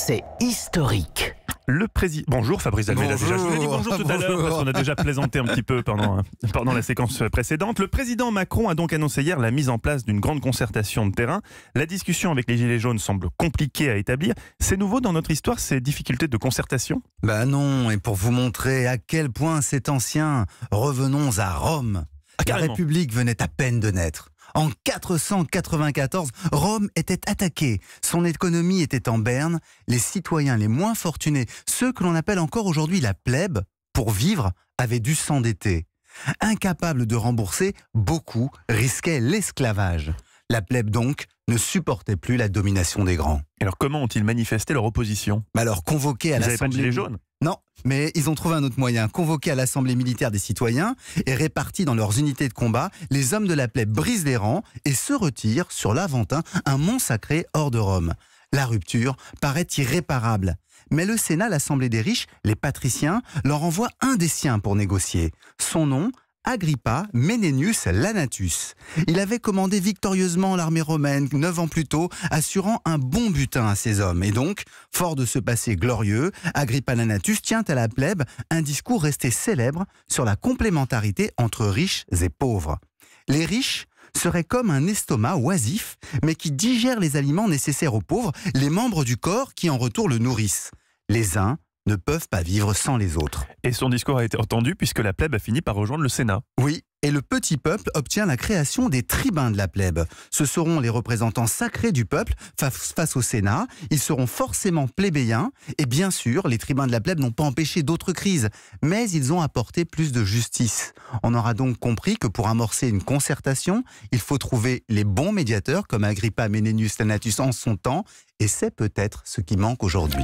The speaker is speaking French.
c'est historique. Le président. Bonjour Fabrice Almeida. Déjà, je vous ai dit bonjour tout à l'heure parce qu'on a déjà plaisanté un petit peu pendant la séquence précédente. Le président Macron a donc annoncé hier la mise en place d'une grande concertation de terrain. La discussion avec les Gilets jaunes semble compliquée à établir. C'est nouveau dans notre histoire, ces difficultés de concertation ? Bah non, et pour vous montrer à quel point c'est ancien, revenons à Rome. La République venait à peine de naître. En 494, Rome était attaquée, son économie était en berne, les citoyens les moins fortunés, ceux que l'on appelle encore aujourd'hui la plèbe, pour vivre, avaient dû s'endetter. Incapables de rembourser, beaucoup risquaient l'esclavage. La plèbe donc ne supportait plus la domination des grands. Alors comment ont-ils manifesté leur opposition ? Alors convoqués à l'Assemblée... Ils n'avaient pas de gilets jaunes ? Non, mais ils ont trouvé un autre moyen. Convoqués à l'Assemblée militaire des citoyens et répartis dans leurs unités de combat, les hommes de la plèbe brisent les rangs et se retirent sur l'Aventin, un mont sacré hors de Rome. La rupture paraît irréparable. Mais le Sénat, l'Assemblée des riches, les patriciens, leur envoie un des siens pour négocier. Son nom, Agrippa Menenius Lanatus. Il avait commandé victorieusement l'armée romaine 9 ans plus tôt, assurant un bon butin à ses hommes. Et donc, fort de ce passé glorieux, Agrippa Lanatus tient à la plèbe un discours resté célèbre sur la complémentarité entre riches et pauvres. Les riches seraient comme un estomac oisif, mais qui digère les aliments nécessaires aux pauvres, les membres du corps qui en retour le nourrissent. Les uns ne peuvent pas vivre sans les autres. Et son discours a été entendu puisque la plèbe a fini par rejoindre le Sénat. Oui, et le petit peuple obtient la création des tribuns de la plèbe. Ce seront les représentants sacrés du peuple face au Sénat. Ils seront forcément plébéiens. Et bien sûr, les tribuns de la plèbe n'ont pas empêché d'autres crises. Mais ils ont apporté plus de justice. On aura donc compris que pour amorcer une concertation, il faut trouver les bons médiateurs comme Agrippa Menenius Lanatus en son temps. Et c'est peut-être ce qui manque aujourd'hui.